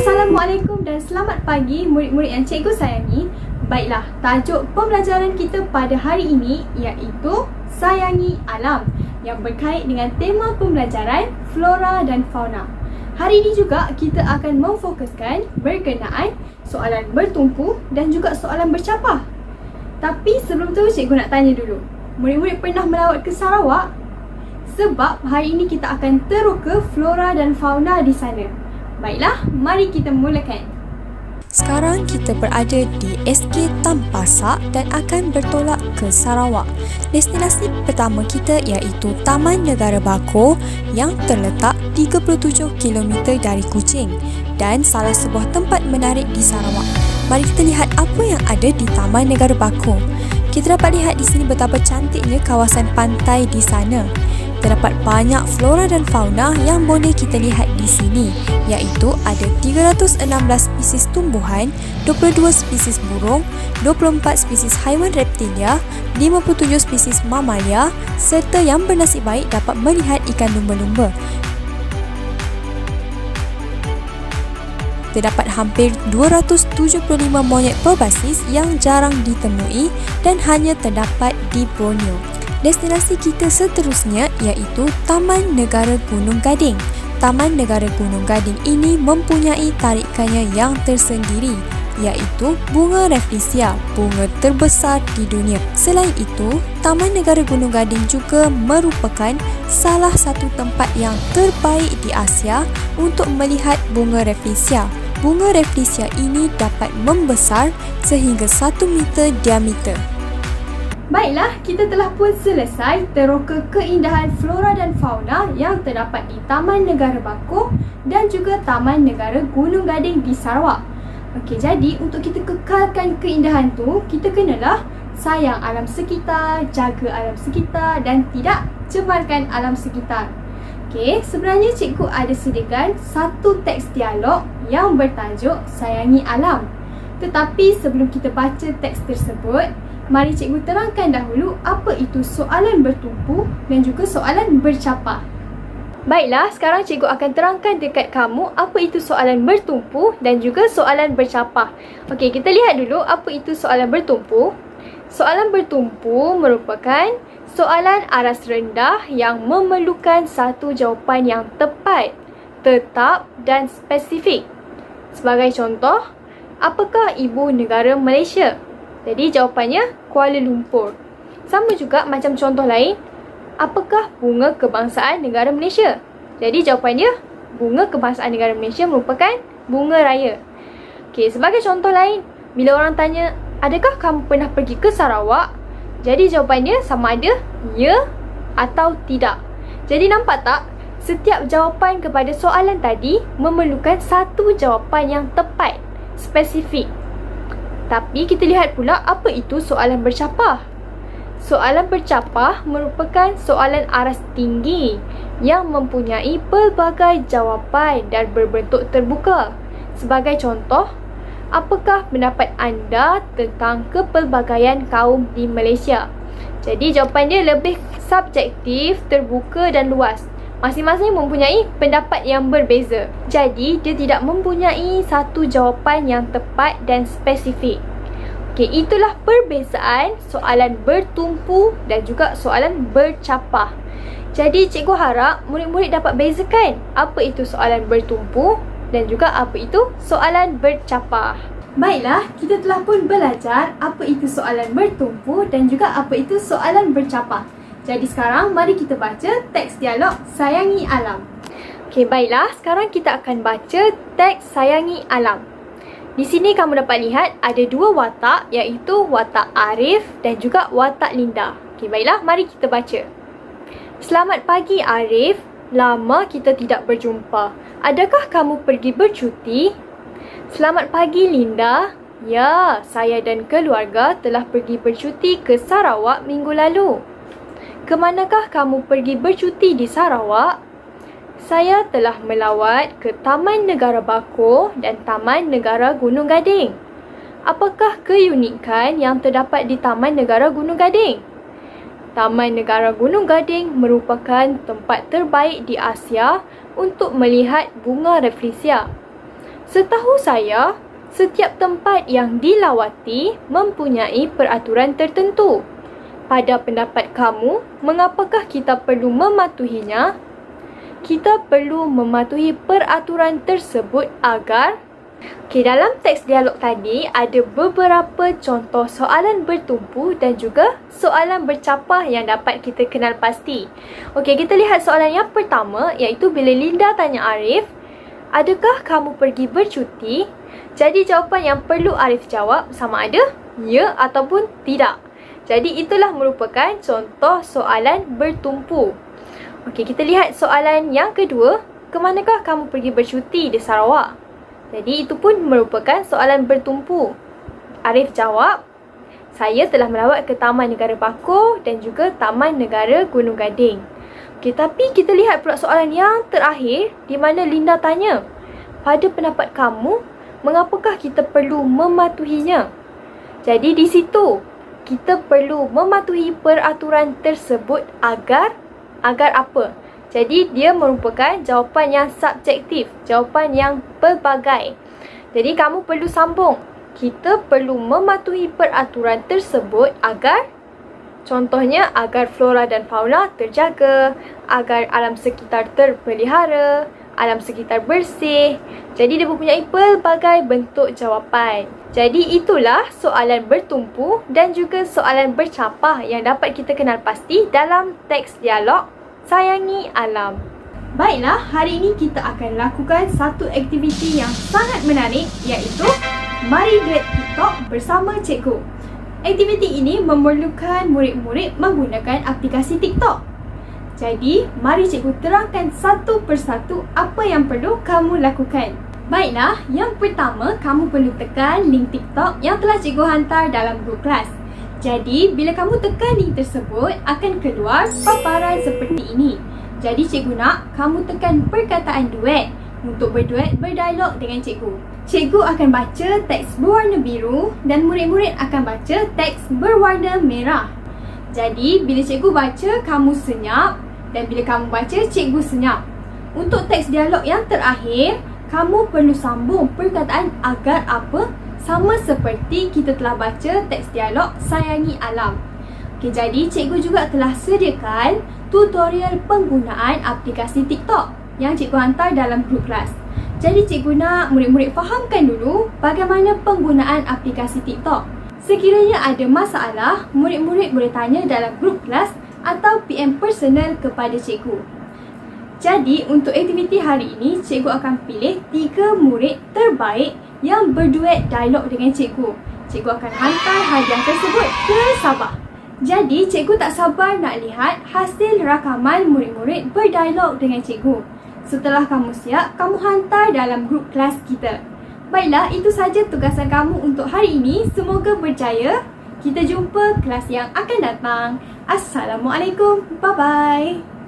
Assalamualaikum dan selamat pagi murid-murid yang cikgu sayangi. Baiklah, tajuk pembelajaran kita pada hari ini iaitu Sayangi Alam yang berkait dengan tema pembelajaran Flora dan Fauna. Hari ini juga kita akan memfokuskan berkenaan soalan bertumpu dan juga soalan bercapah. Tapi sebelum tu cikgu nak tanya dulu, murid-murid pernah melawat ke Sarawak? Sebab hari ini kita akan teroka flora dan fauna di sana. Baiklah, mari kita mulakan. Sekarang kita berada di SK Tampasak dan akan bertolak ke Sarawak. Destinasi pertama kita iaitu Taman Negara Bako yang terletak 37 km dari Kuching dan salah sebuah tempat menarik di Sarawak. Mari kita lihat apa yang ada di Taman Negara Bako. Kita dapat lihat di sini betapa cantiknya kawasan pantai di sana. Terdapat banyak flora dan fauna yang boleh kita lihat di sini, iaitu ada 316 spesies tumbuhan, 22 spesies burung, 24 spesies haiwan reptilia, 57 spesies mamalia serta yang bernasib baik dapat melihat ikan lumba-lumba. Terdapat hampir 275 monyet perbasis yang jarang ditemui dan hanya terdapat di Borneo. Destinasi kita seterusnya iaitu Taman Negara Gunung Gading. Taman Negara Gunung Gading ini mempunyai tarikannya yang tersendiri, iaitu bunga Rafflesia, bunga terbesar di dunia. Selain itu, Taman Negara Gunung Gading juga merupakan salah satu tempat yang terbaik di Asia untuk melihat bunga Rafflesia. Bunga Rafflesia ini dapat membesar sehingga 1 meter diameter. Baiklah, kita telah pun selesai teroka keindahan flora dan fauna yang terdapat di Taman Negara Bako dan juga Taman Negara Gunung Gading di Sarawak. Okey, jadi untuk kita kekalkan keindahan tu, kita kenalah sayang alam sekitar, jaga alam sekitar dan tidak cemarkan alam sekitar. Okey, sebenarnya cikgu ada sediakan satu teks dialog yang bertajuk Sayangi Alam. Tetapi sebelum kita baca teks tersebut, mari cikgu terangkan dahulu apa itu soalan bertumpu dan juga soalan bercapah. Baiklah, sekarang cikgu akan terangkan dekat kamu apa itu soalan bertumpu dan juga soalan bercapah. Okey, kita lihat dulu apa itu soalan bertumpu. Soalan bertumpu merupakan soalan aras rendah yang memerlukan satu jawapan yang tepat, tetap dan spesifik. Sebagai contoh, apakah ibu negara Malaysia? Jadi jawapannya Kuala Lumpur. Sama juga macam contoh lain, apakah bunga kebangsaan negara Malaysia? Jadi jawapannya bunga kebangsaan negara Malaysia merupakan bunga raya. Okey, sebagai contoh lain, bila orang tanya, adakah kamu pernah pergi ke Sarawak? Jadi jawapannya sama ada ya atau tidak. Jadi nampak tak? Setiap jawapan kepada soalan tadi memerlukan satu jawapan yang tepat, spesifik. Tapi kita lihat pula apa itu soalan bercapah. Soalan bercapah merupakan soalan aras tinggi yang mempunyai pelbagai jawapan dan berbentuk terbuka. Sebagai contoh, apakah pendapat anda tentang kepelbagaian kaum di Malaysia? Jadi jawapan dia lebih subjektif, terbuka dan luas. Masing-masing mempunyai pendapat yang berbeza. Jadi, dia tidak mempunyai satu jawapan yang tepat dan spesifik. Okey, itulah perbezaan soalan bertumpu dan juga soalan bercapah. Jadi, cikgu harap murid-murid dapat bezakan apa itu soalan bertumpu dan juga apa itu soalan bercapah. Baiklah, kita telah pun belajar apa itu soalan bertumpu dan juga apa itu soalan bercapah. Jadi sekarang mari kita baca teks dialog Sayangi Alam. Okey, baiklah, sekarang kita akan baca teks Sayangi Alam. Di sini kamu dapat lihat ada dua watak, iaitu watak Arif dan juga watak Linda. Okey, baiklah, mari kita baca. Selamat pagi Arif, lama kita tidak berjumpa. Adakah kamu pergi bercuti? Selamat pagi Linda. Ya, saya dan keluarga telah pergi bercuti ke Sarawak minggu lalu. Kemanakah kamu pergi bercuti di Sarawak? Saya telah melawat ke Taman Negara Bako dan Taman Negara Gunung Gading. Apakah keunikan yang terdapat di Taman Negara Gunung Gading? Taman Negara Gunung Gading merupakan tempat terbaik di Asia untuk melihat bunga Rafflesia. Setahu saya, setiap tempat yang dilawati mempunyai peraturan tertentu. Pada pendapat kamu, mengapakah kita perlu mematuhinya? Kita perlu mematuhi peraturan tersebut agar... dalam teks dialog tadi ada beberapa contoh soalan bertumpu dan juga soalan bercapah yang dapat kita kenal pasti. Kita lihat soalan yang pertama, iaitu bila Linda tanya Arif, adakah kamu pergi bercuti? Jadi jawapan yang perlu Arif jawab sama ada ya ataupun tidak. Jadi itulah merupakan contoh soalan bertumpu. Kita lihat soalan yang kedua, ke manakah kamu pergi bercuti di Sarawak? Jadi itu pun merupakan soalan bertumpu. Arif jawab, saya telah melawat ke Taman Negara Bako dan juga Taman Negara Gunung Gading. Tapi kita lihat pula soalan yang terakhir di mana Linda tanya, pada pendapat kamu, mengapakah kita perlu mematuhinya? Jadi di situ, kita perlu mematuhi peraturan tersebut agar apa? Jadi dia merupakan jawapan yang subjektif, jawapan yang pelbagai. Jadi kamu perlu sambung. Kita perlu mematuhi peraturan tersebut agar, contohnya agar flora dan fauna terjaga, agar alam sekitar terpelihara, alam sekitar bersih. Jadi dia mempunyai pelbagai bentuk jawapan. Jadi itulah soalan bertumpu dan juga soalan bercapah yang dapat kita kenal pasti dalam teks dialog Sayangi Alam. Baiklah, hari ini kita akan lakukan satu aktiviti yang sangat menarik, iaitu Mari Duet TikTok bersama Cikgu. Aktiviti ini memerlukan murid-murid menggunakan aplikasi TikTok. Jadi, mari Cikgu terangkan satu persatu apa yang perlu kamu lakukan. Baiklah, yang pertama kamu perlu tekan link TikTok yang telah Cikgu hantar dalam grup kelas. Jadi, bila kamu tekan link tersebut, akan keluar paparan seperti ini. Jadi, cikgu nak kamu tekan perkataan duet untuk berdialog dengan cikgu. Cikgu akan baca teks berwarna biru dan murid-murid akan baca teks berwarna merah. Jadi, bila cikgu baca, kamu senyap dan bila kamu baca, cikgu senyap. Untuk teks dialog yang terakhir, kamu perlu sambung perkataan agar apa, sama seperti kita telah baca teks dialog Sayangi Alam. Jadi cikgu juga telah sediakan tutorial penggunaan aplikasi TikTok yang cikgu hantar dalam grup kelas. Jadi cikgu nak murid-murid fahamkan dulu bagaimana penggunaan aplikasi TikTok. Sekiranya ada masalah, murid-murid boleh tanya dalam grup kelas atau PM personal kepada cikgu. Jadi untuk aktiviti hari ini, cikgu akan pilih 3 murid terbaik yang berduet dialog dengan cikgu. Cikgu akan hantar hadiah tersebut ke Sabah. Jadi, cikgu tak sabar nak lihat hasil rakaman murid-murid berdialog dengan cikgu. Setelah kamu siap, kamu hantar dalam grup kelas kita. Baiklah, itu saja tugasan kamu untuk hari ini. Semoga berjaya. Kita jumpa kelas yang akan datang. Assalamualaikum. Bye-bye.